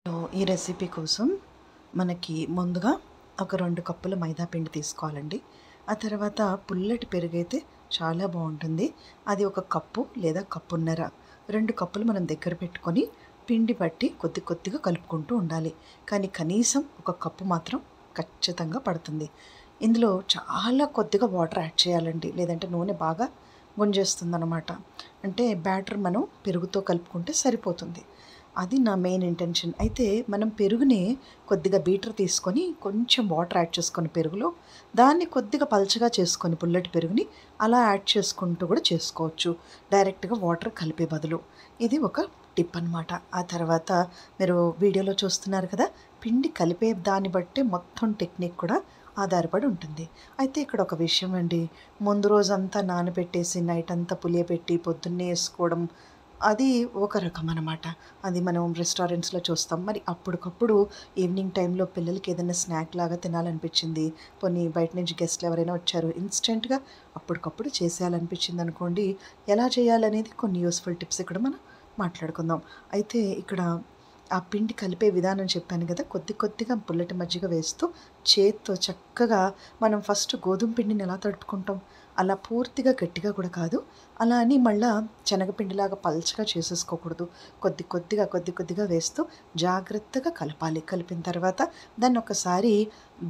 ఈ రెసిపీ కోసం మనకి ముందుగా ఒక 2 కప్పుల మైదా పిండి తీసుకోవాలండి. ఆ తర్వాత పుల్లటి పెరుగైతే చాలా బాగుంటుంది. అది ఒక కప్పు లేదా కప్పున్నర. 2 కప్పులు మనం దగ్గర పెట్టుకొని పిండి బట్టి కొద్ది కొద్దిగా కలుపుకుంటూ ఉండాలి. కానీ కనీసం ఒక కప్పు మాత్రం ఖచ్చితంగా పడుతుంది. ఇందులో చాలా కొద్దిగా వాటర్ యాడ్ చేయాలండి, లేదంటే నూనె బాగా గుంజేస్తుందన్నమాట. అంటే బ్యాటర్ మనం పెరుగుతో కలుపుకుంటే సరిపోతుంది. అది నా మెయిన్ ఇంటెన్షన్. అయితే మనం పెరుగుని కొద్దిగా బీటర్ తీసుకొని కొంచెం వాటర్ యాడ్ చేసుకొని పెరుగులో దాన్ని కొద్దిగా పల్చగా చేసుకొని పుల్లటి పెరుగుని అలా యాడ్ చేసుకుంటూ కూడా చేసుకోవచ్చు, డైరెక్ట్గా వాటర్ కలిపే బదులు. ఇది ఒక టిప్ అనమాట. ఆ తర్వాత మీరు వీడియోలో చూస్తున్నారు కదా, పిండి కలిపే దాన్ని బట్టే మొత్తం టెక్నిక్ కూడా ఆధారపడి ఉంటుంది. అయితే ఇక్కడ ఒక విషయం అండి, ముందు రోజంతా నానబెట్టేసి నైట్ అంతా పులియబెట్టి పొద్దున్నే వేసుకోవడం అది ఒక రకం అనమాట. అది మనం రెస్టారెంట్స్లో చూస్తాం. మరి అప్పటికప్పుడు ఈవినింగ్ టైంలో పిల్లలకి ఏదైనా స్నాక్ లాగా తినాలనిపించింది, పోనీ బయట నుంచి గెస్ట్లు ఎవరైనా వచ్చారు, ఇన్స్టెంట్గా అప్పటికప్పుడు చేసేయాలనిపించింది అనుకోండి, ఎలా చేయాలనేది కొన్ని యూస్ఫుల్ టిప్స్ ఇక్కడ మనం మాట్లాడుకుందాం. అయితే ఇక్కడ ఆ పిండి కలిపే విధానం చెప్పాను కదా, కొద్ది కొద్దిగా పుల్లటి మజ్జిగ వేస్తూ చేత్తో చక్కగా మనం ఫస్ట్ గోధుమ పిండిని ఎలా తడుపుకుంటాం అలా పూర్తిగా గట్టిగా కూడా కాదు, అలా అని మళ్ళా శనగపిండిలాగా పల్చగా చేసేసుకోకూడదు. కొద్ది కొద్దిగా వేస్తూ జాగ్రత్తగా కలపాలి. కలిపిన తర్వాత దాన్ని ఒకసారి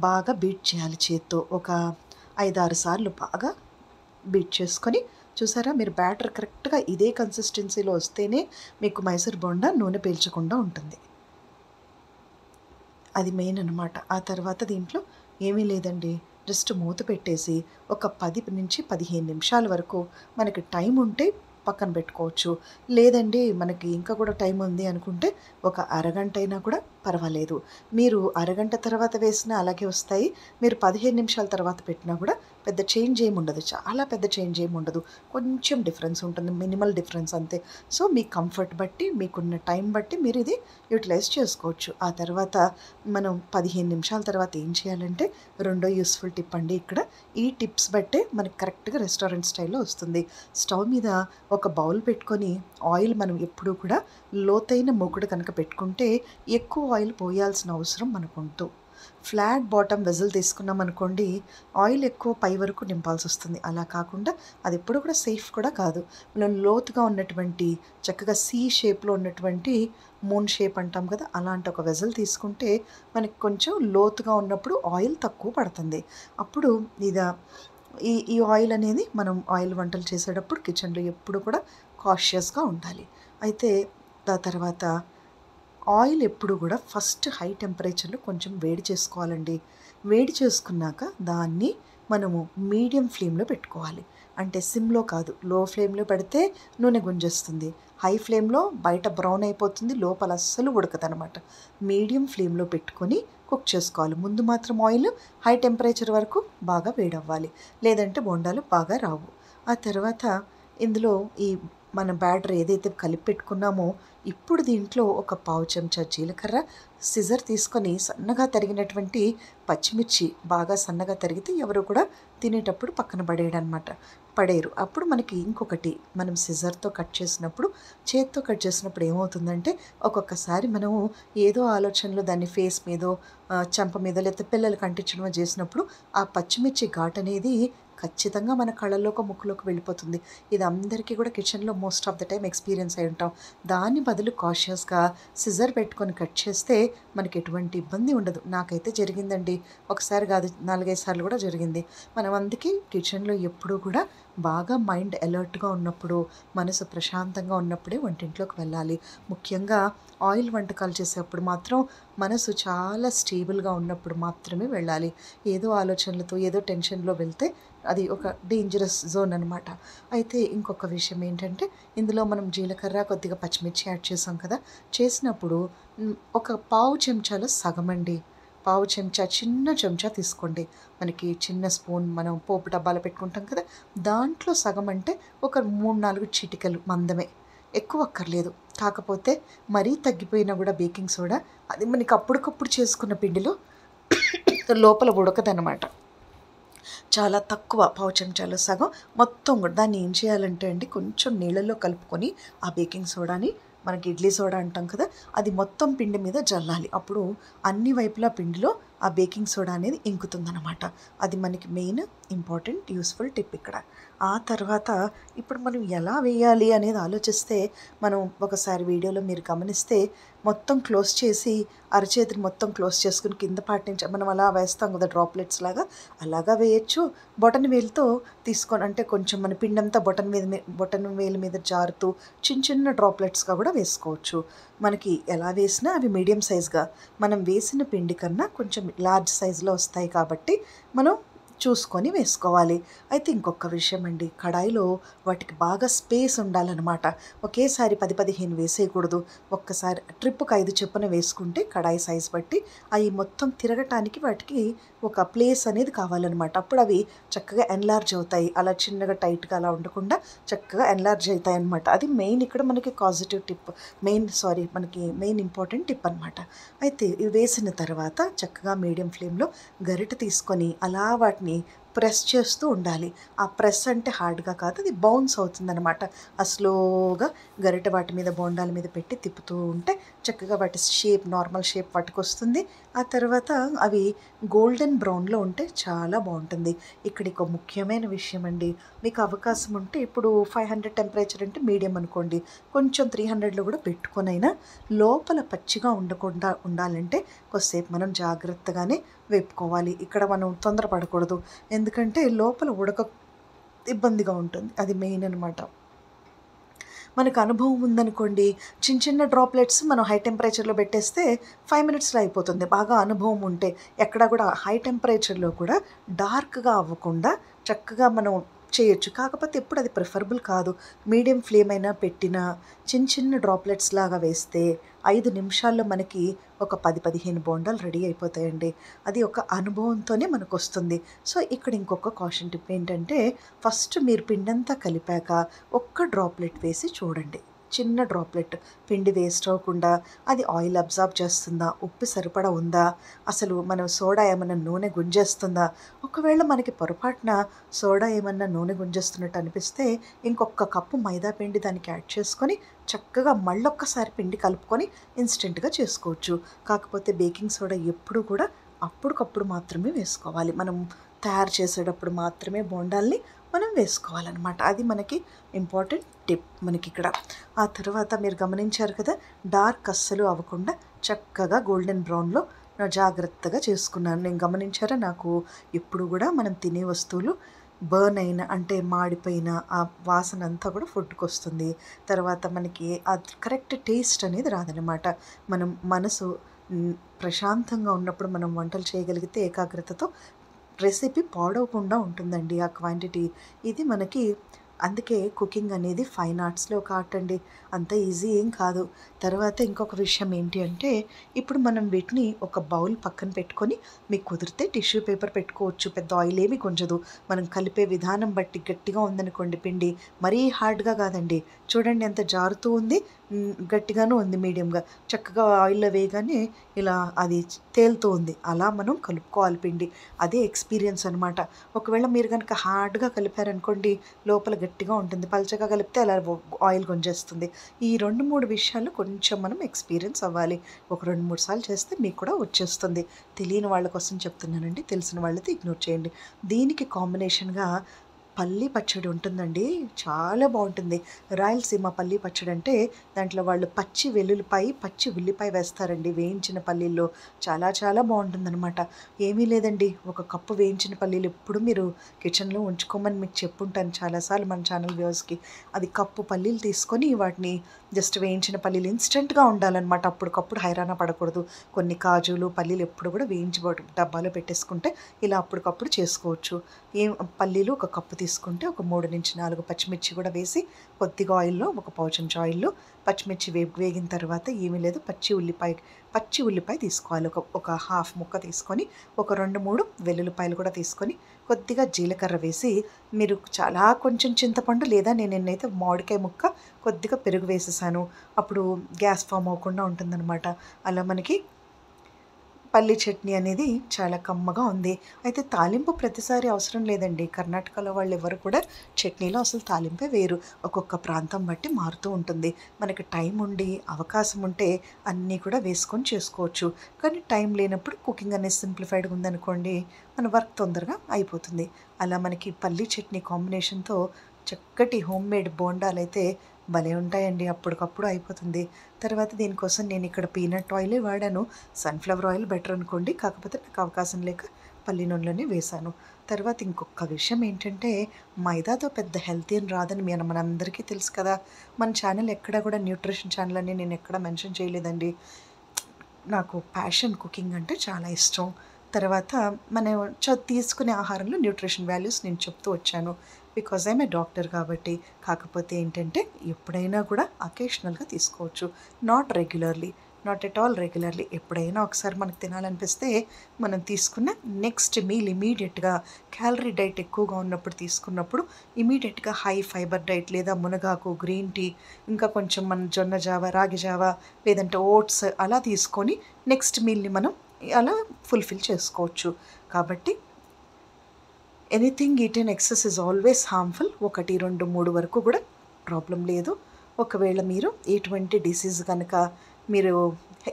బాగా బీట్ చేయాలి చేత్తో. ఒక 5-6 సార్లు బాగా బీట్ చేసుకొని, చూసారా మీరు బ్యాటర్ కరెక్ట్గా ఇదే కన్సిస్టెన్సీలో వస్తేనే మీకు మైసూర్ బోండా నూనె పీల్చకుండా ఉంటుంది. అది మెయిన్ అనమాట. ఆ తర్వాత దీంట్లో ఏమీ లేదండి, జస్ట్ మూత పెట్టేసి ఒక 10 నుంచి 15 నిమిషాల వరకు మనకి టైం ఉంటే పక్కన పెట్టుకోవచ్చు. లేదండి మనకి ఇంకా కూడా టైం ఉంది అనుకుంటే ఒక అరగంట అయినా కూడా పర్వాలేదు. మీరు అరగంట తర్వాత వేసినా అలాగే వస్తాయి, మీరు 15 నిమిషాల తర్వాత పెట్టినా కూడా పెద్ద చేంజ్ ఏమి ఉండదు, చాలా పెద్ద చేంజ్ ఏమి ఉండదు, కొంచెం డిఫరెన్స్ ఉంటుంది, మినిమల్ డిఫరెన్స్ అంతే. సో మీ కంఫర్ట్ బట్టి మీకున్న టైం బట్టి మీరు ఇది యూటిలైజ్ చేసుకోవచ్చు. ఆ తర్వాత మనం 15 నిమిషాల తర్వాత ఏం చేయాలంటే రెండో యూస్ఫుల్ టిప్ అండి. ఇక్కడ ఈ టిప్స్ బట్టే మనకి కరెక్ట్గా రెస్టారెంట్ స్టైల్లో వస్తుంది. స్టవ్ మీద ఒక బౌల్ పెట్టుకొని ఆయిల్ మనం ఎప్పుడూ కూడా లోతైన మూకుడు కనుక పెట్టుకుంటే ఎక్కువ ఆయిల్ పోయాల్సిన అవసరం మనకు ఉంటుంది. ఫ్లాట్ బాటమ్ వెజల్ తీసుకున్నాం అనుకోండి, ఆయిల్ ఎక్కువ పై వరకు నింపాల్సి వస్తుంది. అలా కాకుండా అది ఎప్పుడు కూడా సేఫ్ కూడా కాదు. మనం లోతుగా ఉన్నటువంటి చక్కగా సి షేప్లో ఉన్నటువంటి మూన్ షేప్ అంటాం కదా, అలాంటి ఒక వెజల్ తీసుకుంటే మనకి కొంచెం లోతుగా ఉన్నప్పుడు ఆయిల్ తక్కువ పడుతుంది. అప్పుడు ఇది ఈ ఆయిల్ అనేది మనం ఆయిల్ వంటలు చేసేటప్పుడు కిచెన్లో ఎప్పుడు కూడా కాషియస్గా ఉండాలి. అయితే తర్వాత ఆయిల్ ఎప్పుడు కూడా ఫస్ట్ హై టెంపరేచర్లో కొంచెం వేడి చేసుకోవాలండి. వేడి చేసుకున్నాక దాన్ని మనము మీడియం ఫ్లేమ్లో పెట్టుకోవాలి. అంటే సిమ్లో కాదు, లో ఫ్లేమ్లో పెడితే నూనె గుంజేస్తుంది, హై ఫ్లేమ్లో బయట బ్రౌన్ అయిపోతుంది, లోపల అస్సలు ఉడకదనమాట. మీడియం ఫ్లేమ్లో పెట్టుకొని కుక్ చేసుకోవాలి. ముందు మాత్రం ఆయిల్ హై టెంపరేచర్ వరకు బాగా వేడవ్వాలి, లేదంటే బొండాలు బాగా రావు. ఆ తర్వాత ఇందులో ఈ మన బ్యాటర్ ఏదైతే కలిపి పెట్టుకున్నామో ఇప్పుడు దీంట్లో ఒక పావు చెంచా జీలకర్ర, సిజర్ తీసుకొని సన్నగా తరిగినటువంటి పచ్చిమిర్చి, బాగా సన్నగా తరిగితే ఎవరు కూడా తినేటప్పుడు పక్కన పడేయరు. అప్పుడు మనకి ఇంకొకటి, మనం సిజర్తో కట్ చేసినప్పుడు, చేత్తో కట్ చేసినప్పుడు ఏమవుతుందంటే ఒక్కొక్కసారి మనము ఏదో ఆలోచనలో దాన్ని ఫేస్ మీదో చెంప మీద లేకపోతే పిల్లలకి అంటించడమో చేసినప్పుడు ఆ పచ్చిమిర్చి ఘాట్ అనేది ఖచ్చితంగా మన కళ్ళల్లోకి ముక్కులోకి వెళ్ళిపోతుంది. ఇది అందరికీ కూడా కిచెన్లో most of the time experience అయి ఉంటాం. దాని బదులు కాషియస్గా సిజర్ పెట్టుకొని కట్ చేస్తే మనకి ఎటువంటి ఇబ్బంది ఉండదు. నాకైతే జరిగిందండి, ఒకసారి కాదు 4-5 సార్లు కూడా జరిగింది. మనం అందుకే కిచెన్లో ఎప్పుడూ కూడా బాగా మైండ్ అలర్ట్గా ఉన్నప్పుడు, మనసు ప్రశాంతంగా ఉన్నప్పుడే వంటింట్లోకి వెళ్ళాలి. ముఖ్యంగా ఆయిల్ వంటకాలు చేసేటప్పుడు మాత్రం మనసు చాలా స్టేబుల్గా ఉన్నప్పుడు మాత్రమే వెళ్ళాలి. ఏదో ఆలోచనలతో ఏదో టెన్షన్లో వెళ్తే అది ఒక డేంజరస్ జోన్ అనమాట. అయితే ఇంకొక విషయం ఏంటంటే, ఇందులో మనం జీలకర్ర కొద్దిగా పచ్చిమిర్చి యాడ్ చేసాం కదా, చేసినప్పుడు ఒక పావు చెంచాలో సగం అండి, పావు చెంచా, చిన్న చెంచా తీసుకోండి. మనకి చిన్న స్పూన్ మనం పోపు డబ్బాలో పెట్టుకుంటాం కదా, దాంట్లో సగం అంటే ఒక 3-4 చిటికలు మందమే, ఎక్కువ అక్కర్లేదు. కాకపోతే మరీ తగ్గిపోయినా కూడా బేకింగ్ సోడా, అది మనకి అప్పటికప్పుడు చేసుకున్న పిండిలో లోపల ఉడకదనమాట. చాలా తక్కువ, పావు చెంచాలో సగం మొత్తం కూడా దాన్ని ఏం చేయాలంటే అండి, కొంచెం నీళ్ళల్లో కలుపుకొని ఆ బేకింగ్ సోడాని మనకి ఇడ్లీ సోడా అంటాం కదా, అది మొత్తం పిండి మీద జల్లాలి. అప్పుడు అన్ని వైపులా పిండిలో ఆ బేకింగ్ సోడా అనేది ఇంకుతుందన్నమాట. అది మనకి మెయిన్ ఇంపార్టెంట్ యూస్ఫుల్ టిప్ ఇక్కడ. ఆ తర్వాత ఇప్పుడు మనం ఎలా వేయాలి అనేది ఆలోచిస్తే, మనం ఒకసారి వీడియోలో మీరు గమనిస్తే మొత్తం క్లోజ్ చేసి అరచేతిని మొత్తం క్లోజ్ చేసుకుని కింద పార్ట్ నుంచి మనం అలా వేస్తాం కదా డ్రాప్లెట్స్ లాగా, అలాగా వేయచ్చు. బొటన వేలుతో తీసుకొని అంటే కొంచెం మన పిండంతా బొటన వేలు మీద జారుతూ చిన్న చిన్న డ్రాప్లెట్స్గా కూడా వేసుకోవచ్చు. మనకి ఎలా వేసినా అవి మీడియం సైజ్గా, మనం వేసిన పిండి కన్నా కొంచెం లార్జ్ సైజులో వస్తాయి కాబట్టి మనం చూసుకొని వేసుకోవాలి. అయితే ఇంకొక విషయం అండి, కడాయిలో వాటికి బాగా స్పేస్ ఉండాలన్నమాట. ఒకేసారి 10-15 వేసేయకూడదు. ఒక్కసారి ట్రిప్కి 5 చొప్పున వేసుకుంటే కడాయి సైజ్ బట్టి అవి మొత్తం తిరగటానికి వాటికి ఒక ప్లేస్ అనేది కావాలన్నమాట. అప్పుడు అవి చక్కగా ఎన్లార్జ్ అవుతాయి. అలా చిన్నగా టైట్గా అలా ఉండకుండా చక్కగా ఎన్లార్జ్ అవుతాయి అన్నమాట. అది మెయిన్ ఇక్కడ మనకి పాజిటివ్ టిప్, మనకి మెయిన్ ఇంపార్టెంట్ టిప్ అనమాట. అయితే ఇవి వేసిన తర్వాత చక్కగా మీడియం ఫ్లేమ్లో గరిట తీసుకొని అలా వాటిని ప్రెస్ చేస్తూ ఉండాలి. ఆ ప్రెస్ అంటే హార్డ్గా కాదు, అది బౌన్స్ అవుతుందన్నమాట. ఆ స్లోగా గరిట వాటి మీద బోండాల మీద పెట్టి తిప్పుతూ ఉంటే చక్కగా వాటి షేప్, నార్మల్ షేప్ వాటికి వస్తుంది. ఆ తర్వాత అవి గోల్డెన్ బ్రౌన్లో ఉంటే చాలా బాగుంటుంది. ఇక్కడ ఒక ముఖ్యమైన విషయం అండి, మీకు అవకాశం ఉంటే ఇప్పుడు 500 టెంపరేచర్ అంటే మీడియం అనుకోండి, కొంచెం 300లో కూడా పెట్టుకొనైనా లోపల పచ్చిగా ఉండకుండా ఉండాలంటే కొద్దిసేపు మనం జాగ్రత్తగానే వేపుకోవాలి. ఇక్కడ మనం తొందరపడకూడదు, ఎందుకంటే లోపల ఇబ్బందిగా ఉంటుంది. అది మెయిన్ అనమాట. మనకు అనుభవం ఉందనుకోండి, చిన్న చిన్న డ్రాప్లెట్స్ మనం హై టెంపరేచర్లో పెట్టేస్తే 5 మినిట్స్లో అయిపోతుంది. బాగా అనుభవం ఉంటే ఎక్కడ కూడా హై టెంపరేచర్లో కూడా డార్క్గా అవ్వకుండా చక్కగా మనం చేయొచ్చు. కాకపోతే ఎప్పుడు అది ప్రిఫరబుల్ కాదు. మీడియం ఫ్లేమ్ అయినా పెట్టిన చిన్న చిన్న డ్రాప్లెట్స్ లాగా వేస్తే 5 నిమిషాల్లో మనకి ఒక 10-15 బోండాలు రెడీ అయిపోతాయండి. అది ఒక అనుభవంతోనే మనకు వస్తుంది. సో ఇక్కడ ఇంకొక కాషన్ టిప్ ఏంటంటే, ఫస్ట్ మీరు పిండంతా కలిపాక ఒక్క డ్రాప్లెట్ వేసి చూడండి. చిన్న డ్రాప్లెట్, పిండి వేస్ట్ అవ్వకుండా అది ఆయిల్ అబ్జార్బ్ చేస్తుందా, ఉప్పు సరిపడా ఉందా, అసలు మనం సోడా ఏమన్నా నూనె గుంజేస్తుందా. ఒకవేళ మనకి పొరపాటున సోడా ఏమన్నా నూనె గుంజేస్తున్నట్టు అనిపిస్తే ఇంకొక కప్పు మైదా పిండి దానికి యాడ్ చేసుకొని చక్కగా మళ్ళొక్కసారి పిండి కలుపుకొని ఇన్స్టెంట్గా చేసుకోవచ్చు. కాకపోతే బేకింగ్ సోడా ఎప్పుడు కూడా అప్పటికప్పుడు మాత్రమే వేసుకోవాలి. మనం తయారు చేసేటప్పుడు మాత్రమే బోండాల్ని మనం వేసుకోవాలన్నమాట. అది మనకి ఇంపార్టెంట్ టిప్ మనకి ఇక్కడ. ఆ తర్వాత మీరు గమనించారు కదా, డార్క్ అస్సలు అవ్వకుండా చక్కగా గోల్డెన్ బ్రౌన్లో జాగ్రత్తగా చేసుకున్నాను. నేను గమనించారా, నాకు ఎప్పుడు కూడా మనం తినే వస్తువులు బర్న్ అయిన అంటే మాడిపోయిన ఆ వాసన అంతా కూడా ఫుడ్కి వస్తుంది. తర్వాత మనకి ఆ కరెక్ట్ టేస్ట్ అనేది రాదనమాట. మనం మనసు ప్రశాంతంగా ఉన్నప్పుడు మనం వంటలు చేయగలిగితే ఏకాగ్రతతో రెసిపీ పాడవకుండా ఉంటుందండి ఆ క్వాంటిటీ. ఇది మనకి అందుకే కుకింగ్ అనేది ఫైన్ ఆర్ట్స్లో ఒక ఆర్ట్ అండి, అంత ఈజీ ఏం కాదు. తర్వాత ఇంకొక విషయం ఏంటి అంటే, ఇప్పుడు మనం వీటిని ఒక బౌల్ పక్కన పెట్టుకొని, మీకు కుదిరితే టిష్యూ పేపర్ పెట్టుకోవచ్చు, పెద్ద ఆయిల్ ఏమీ గుంజదు. మనం కలిపే విధానం బట్టి గట్టిగా ఉందనుకోండి పిండి, మరీ హార్డ్గా కాదండి, చూడండి ఎంత జారుతూ ఉంది, గట్టిగాను ఉంది మీడియంగా, చక్కగా ఆయిల్లో వేయగానే ఇలా అది తేలుతూ ఉంది. అలా మనం కలుపుకోవాలి పిండి. అదే ఎక్స్పీరియన్స్ అనమాట. ఒకవేళ మీరు కనుక హార్డ్గా కలిపారనుకోండి లోపల గట్టిగా ఉంటుంది, పలచగా కలిపితే అలా ఆయిల్ గుంజేస్తుంది. ఈ 2-3 విషయాలు కొంచెం మనం ఎక్స్పీరియన్స్ అవ్వాలి. ఒక 2-3 సార్లు చేస్తే మీకు కూడా వచ్చేస్తుంది. తెలియని వాళ్ళ కోసం చెప్తున్నానండి, తెలిసిన వాళ్ళతో ఇగ్నోర్ చేయండి. దీనికి కాంబినేషన్గా పల్లీ పచ్చడి ఉంటుందండి, చాలా బాగుంటుంది. రాయలసీమ పల్లీ పచ్చడి అంటే దాంట్లో వాళ్ళు పచ్చి వెల్లుల్లిపాయ, పచ్చి ఉల్లిపాయ వేస్తారండి వేయించిన పల్లీల్లో. చాలా చాలా బాగుంటుందన్నమాట. ఏమీ లేదండి, ఒక కప్పు వేయించిన పల్లీలు ఎప్పుడు మీరు కిచెన్లో ఉంచుకోమని మీకు చెప్పుంటాను చాలాసార్లు మన ఛానల్ వ్యూవర్స్కి. అది కప్పు పల్లీలు తీసుకొని వాటిని జస్ట్ వేయించిన పల్లీలు ఇన్స్టెంట్గా ఉండాలన్నమాట, అప్పటికప్పుడు హైరాణ పడకూడదు. కొన్ని కాజులు పల్లీలు ఎప్పుడు కూడా వేయించి డబ్బాలో పెట్టేసుకుంటే ఇలా అప్పటికప్పుడు చేసుకోవచ్చు. పల్లీలు ఒక కప్పు తీసుకుంటే ఒక 3-4 పచ్చిమిర్చి కూడా వేసి కొద్దిగా ఆయిల్లో, ఒక పావు చెంచా ఆయిల్లో పచ్చిమిర్చి వేగిన తర్వాత ఏమీ లేదు, పచ్చి ఉల్లిపాయ తీసుకోవాలి. ఒక హాఫ్ ముక్క తీసుకొని, ఒక 2-3 వెల్లుల్లిపాయలు కూడా తీసుకొని, కొద్దిగా జీలకర్ర వేసి, మీరు చాలా కొంచెం చింతపండు లేదా నేనైతే మామిడికాయ ముక్క కొద్దిగా పెరుగు వేసేసాను. అప్పుడు గ్యాస్ ఫామ్ అవ్వకుండా ఉంటుందన్నమాట. అలా మనకి పల్లి చట్నీ అనేది చాలా కమ్మగా ఉంది. అయితే తాలింపు ప్రతిసారి అవసరం లేదండి. కర్ణాటకలో వాళ్ళు ఎవరు కూడా చట్నీలో అసలు తాలింపే వేయరు. ఒక్కొక్క ప్రాంతం బట్టి మారుతూ ఉంటుంది. మనకి టైం ఉండి, అవకాశం ఉంటే అన్నీ కూడా వేసుకొని చేసుకోవచ్చు. కానీ టైం లేనప్పుడు కుకింగ్ అనేది సింప్లిఫైడ్‌గా ఉందనుకోండి, మన వర్క్ తొందరగా అయిపోతుంది. అలా మనకి పల్లి చట్నీ కాంబినేషన్‌తో చక్కటి హోమ్‌మేడ్ బోండాలైతే భలే ఉంటాయండి. అప్పటికప్పుడు అయిపోతుంది. తర్వాత దీనికోసం నేను ఇక్కడ పీనట్ ఆయిలే వాడాను. సన్‌ఫ్లవర్ ఆయిల్ బెటర్ అనుకోండి. కాకపోతే నాకు అవకాశం లేక పల్లి నూనెలోనే వేశాను. తర్వాత ఇంకొక విషయం ఏంటంటే, మైదాతో పెద్ద హెల్తీ అని రాదని మనందరికీ తెలుసు కదా! మన ఛానల్ ఎక్కడ కూడా న్యూట్రిషన్ ఛానల్ అని నేను ఎక్కడ మెన్షన్ చేయలేదండి. నాకు ప్యాషన్ కుకింగ్ అంటే చాలా ఇష్టం. తర్వాత మనం తీసుకునే ఆహారంలో న్యూట్రిషన్ వాల్యూస్ నేను చెప్తూ వచ్చాను. బికాజ్ ఐయామ్ ఏ డాక్టర్ కాబట్టి. కాకపోతే ఏంటంటే ఎప్పుడైనా కూడా అకేషనల్‌గా తీసుకోవచ్చు. Not regularly. Not at all regularly. ఎప్పుడైనా ఒకసారి మనకు తినాలనిపిస్తే మనం తీసుకున్న నెక్స్ట్ మీల్ ఇమ్మీడియేట్‌గా క్యాలరీ డైట్ ఎక్కువగా ఉన్నప్పుడు తీసుకున్నప్పుడు ఇమ్మీడియేట్‌గా హై ఫైబర్ డైట్ లేదా మునగాకు, గ్రీన్ టీ, ఇంకా కొంచెం మన జొన్న జావ, రాగి జావ లేదంటే ఓట్స్ అలా తీసుకొని నెక్స్ట్ మీల్‌ని మనం అలా ఫుల్‌ఫిల్ చేసుకోవచ్చు. కాబట్టి anything eaten excess is always harmful. 1, 2, 3 వరకు కూడా ప్రాబ్లం లేదు. ఒకవేళ మీరు ఎటువంటి డిసీజ్ కనుక మీరు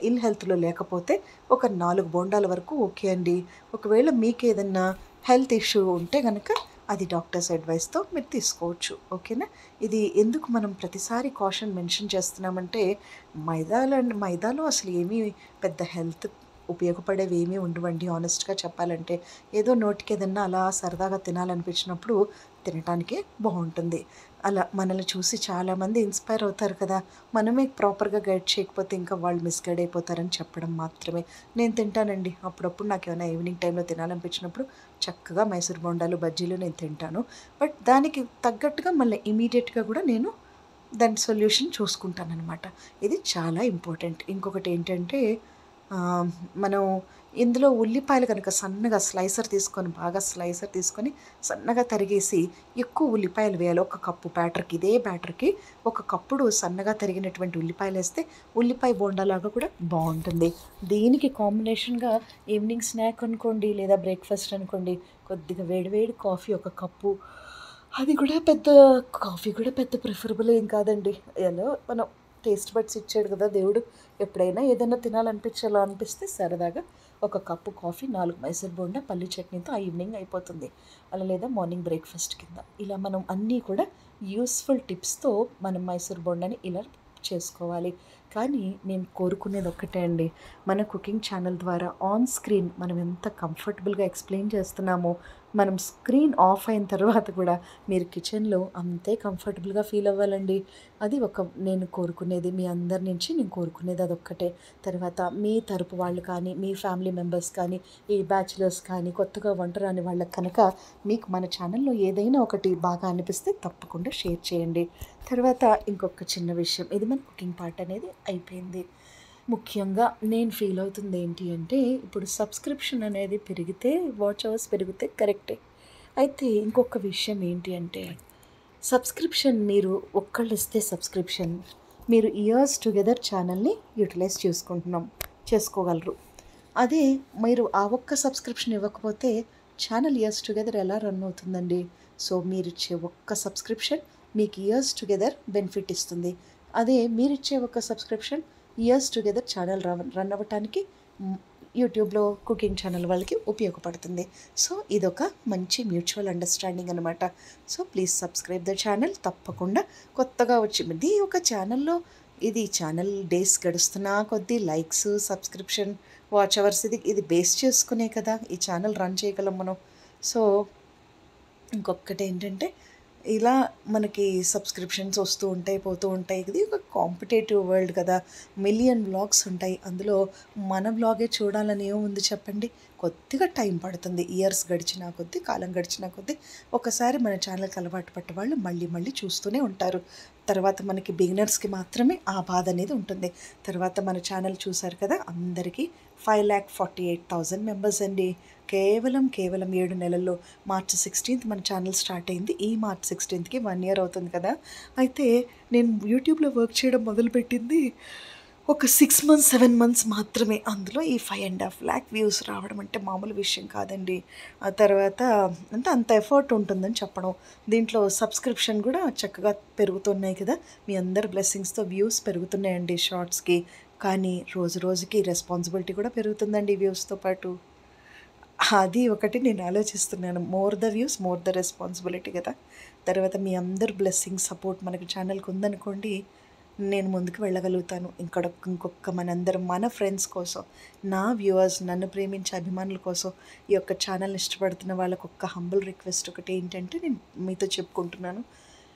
ఇల్ హెల్త్‌లో లేకపోతే ఒక 4 బోండాల వరకు ఓకే అండి. ఒకవేళ మీకేదన్నా హెల్త్ ఇష్యూ ఉంటే గనక అది డాక్టర్స్ అడ్వైస్‌తో మీరు తీసుకోవచ్చు. ఓకేనా? ఇది ఎందుకు మనం ప్రతిసారి కాషన్ మెన్షన్ చేస్తున్నామంటే మైదాలో అసలు ఏమీ పెద్ద హెల్త్ ఉపయోగపడేవి ఏమీ ఉండవండి హానెస్ట్‌గా చెప్పాలంటే. ఏదో నోటికేదన్నా అలా సరదాగా తినాలనిపించినప్పుడు తినటానికే బావుంటుంది. అలా మనల్ని చూసి చాలామంది ఇన్‌స్పైర్ అవుతారు కదా! మనమే ప్రాపర్‌గా గైడ్ చేయకపోతే ఇంకా వాళ్ళు మిస్‌గైడ్ అయిపోతారని చెప్పడం మాత్రమే. నేను తింటానండి. అప్పుడప్పుడు నాకేమైనా ఈవినింగ్ టైంలో తినాలనిపించినప్పుడు చక్కగా మైసూర్ బోండాలు, బజ్జీలు నేను తింటాను. బట్ దానికి తగ్గట్టుగా మళ్ళీ ఇమ్మీడియేట్‌గా కూడా నేను దాని సొల్యూషన్ చూసుకుంటాననమాట. ఇది చాలా ఇంపార్టెంట్. ఇంకొకటేంటంటే మనం ఇందులో ఉల్లిపాయలు కనుక సన్నగా బాగా స్లైసర్ తీసుకొని సన్నగా తరిగేసి ఎక్కువ ఉల్లిపాయలు వేయాలి. ఒక కప్పు బ్యాటర్‌కి ఇదే బ్యాటర్‌కి ఒక కప్పుడు సన్నగా తరిగినటువంటి ఉల్లిపాయలేస్తే ఉల్లిపాయ బోండాలాగా కూడా బావుంటుంది. దీనికి కాంబినేషన్‌గా ఈవినింగ్ స్నాక్ అనుకోండి లేదా బ్రేక్‌ఫాస్ట్ అనుకోండి, కొద్దిగా వేడి వేడి కాఫీ ఒక కప్పు. అది కూడా కాఫీ కూడా పెద్ద ప్రిఫరబుల్ ఏం కాదండి. ఏదో మనం టేస్ట్ బడ్స్ ఇచ్చాడు కదా దేవుడు. ఎప్పుడైనా ఏదైనా అనిపిస్తే సరదాగా ఒక కప్పు కాఫీ, 4 మైసూర్ బోండా, పల్లి చట్నీతో ఆ ఈవినింగ్ అయిపోతుంది. అలా లేదా మార్నింగ్ బ్రేక్‌ఫాస్ట్ కింద. ఇలా మనం అన్నీ కూడా యూస్‌ఫుల్ టిప్స్‌తో మనం మైసూర్ బోండాని ఇలా చేసుకోవాలి. కానీ నేను కోరుకునేది ఒక్కటే అండి. మన కుకింగ్ ఛానల్ ద్వారా ఆన్ స్క్రీన్ మనం ఎంత కంఫర్టబుల్‌గా ఎక్స్‌ప్లెయిన్ చేస్తున్నామో, మనం స్క్రీన్ ఆఫ్ అయిన తర్వాత కూడా మీరు కిచెన్‌లో అంతే కంఫర్టబుల్‌గా ఫీల్ అవ్వాలండి. అది నేను కోరుకునేది. మీ అందరి నుంచి నేను కోరుకునేది అదొక్కటే. తర్వాత మీ తరపు వాళ్ళు కానీ, మీ ఫ్యామిలీ మెంబర్స్ కానీ, ఈ బ్యాచిలర్స్ కానీ, కొత్తగా వంట రాని వాళ్ళకి కనుక మీకు మన ఛానల్‌లో ఏదైనా ఒకటి బాగా అనిపిస్తే తప్పకుండా షేర్ చేయండి. తర్వాత ఇంకొక చిన్న విషయం. ఇది మన కుకింగ్ పార్ట్ అనేది అయిపోయింది. ముఖ్యంగా నేను ఫీల్ అవుతుంది ఏంటి అంటే, ఇప్పుడు సబ్స్క్రిప్షన్ అనేది పెరిగితే వాచ్ అవర్స్ పెరిగితే కరెక్టే. అయితే ఇంకొక విషయం ఏంటి అంటే, సబ్స్క్రిప్షన్ మీరు ఒక్కళ్ళు ఇస్తే సబ్స్క్రిప్షన్ మీరు ఇయర్స్ టుగెదర్ ఛానల్ని యూటిలైజ్ చేసుకోగలరు. అదే మీరు ఆ ఒక్క సబ్స్క్రిప్షన్ ఇవ్వకపోతే ఛానల్ ఇయర్స్ టుగెదర్ ఎలా రన్ అవుతుందండి? సో మీరిచ్చే ఒక్క సబ్స్క్రిప్షన్ మీకు ఇయర్స్ టుగెదర్ బెనిఫిట్ ఇస్తుంది. అదే మీరిచ్చే ఒక subscription years together channel run అవ్వటానికి యూట్యూబ్లో కుకింగ్ ఛానల్ వాళ్ళకి ఉపయోగపడుతుంది. సో ఇదొక మంచి మ్యూచువల్ అండర్స్టాండింగ్ అనమాట. So please subscribe the channel. తప్పకుండా కొత్తగా వచ్చింది ఒక ఛానల్లో ఇది ఛానల్ డేస్ గడుస్తున్నా కొద్దీ లైక్స్, సబ్స్క్రిప్షన్, వాచ్ అవర్స్ ఇది బేస్ చేసుకునే కదా ఈ ఛానల్ రన్ చేయగలం మనం. సో ఇంకొకటి ఏంటంటే ఇలా మనకి సబ్స్క్రిప్షన్స్ వస్తూ ఉంటాయి, పోతూ ఉంటాయి. ఇది ఒక కాంపిటేటివ్ వరల్డ్ కదా! మిలియన్ వ్లాగ్స్ ఉంటాయి. అందులో మన వ్లాగే చూడాలని ఏముంది చెప్పండి? కొద్దిగా టైం పడుతుంది. ఇయర్స్ గడిచినా కొద్దీ, కాలం గడిచినా కొద్దీ ఒకసారి మన ఛానల్కి అలవాటు పడ్డ వాళ్ళు మళ్ళీ చూస్తూనే ఉంటారు. తర్వాత మనకి బిగినర్స్కి మాత్రమే ఆ బాధ అనేది ఉంటుంది. తర్వాత మన ఛానల్ చూసారు కదా, అందరికీ 5,48,000 మెంబర్స్ అండి. కేవలం 7 నెలల్లో మార్చ్ 16th మన ఛానల్ స్టార్ట్ అయింది. ఈ మార్చ్ 16థ్‌కి 1 ఇయర్ అవుతుంది కదా! అయితే నేను యూట్యూబ్లో వర్క్ చేయడం మొదలుపెట్టింది ఒక 6 మంత్స్, 7 మంత్స్ మాత్రమే. అందులో ఈ 5,50,000 వ్యూస్ రావడం అంటే మామూలు విషయం కాదండి. ఆ తర్వాత అంటే అంత ఎఫర్ట్ ఉంటుందని చెప్పడం. దీంట్లో సబ్స్క్రిప్షన్ కూడా చక్కగా పెరుగుతున్నాయి కదా! మీ అందరి బ్లెస్సింగ్స్‌తో వ్యూస్ పెరుగుతున్నాయండి షార్ట్స్‌కి. కానీ రోజు రోజుకి రెస్పాన్సిబిలిటీ కూడా పెరుగుతుందండి వ్యూస్‌తో పాటు. అది ఒకటి నేను ఆలోచిస్తున్నాను. More the views, more the responsibility కదా! తర్వాత మీ అందరి బ్లెస్సింగ్, సపోర్ట్ మనకి ఛానల్‌కి ఉందనుకోండి, నేను ముందుకు వెళ్ళగలుగుతాను. ఇంకొక మనందరం మన ఫ్రెండ్స్ కోసం, నా వ్యూవర్స్, నన్ను ప్రేమించే అభిమానుల కోసం, ఈ యొక్క ఛానల్‌ని ఇష్టపడుతున్న వాళ్ళకి ఒక్క హంబుల్ రిక్వెస్ట్ ఒకటేంటంటే నేను మీతో చెప్పుకుంటున్నాను.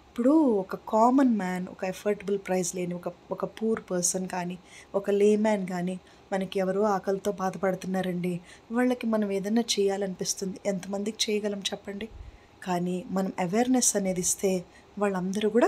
ఇప్పుడు ఒక కామన్ మ్యాన్, ఒక ఎఫర్టబుల్ ప్రైస్ లేని ఒక పూర్ పర్సన్ కానీ, ఒక లేమ్యాన్ కానీ, మనకి ఎవరో ఆకలితో బాధపడుతున్నారండి. వాళ్ళకి మనం ఏదన్నా చేయాలనిపిస్తుంది. ఎంతమందికి చేయగలం చెప్పండి? కానీ మనం అవేర్‌నెస్ అనేది ఇస్తే వాళ్ళందరూ కూడా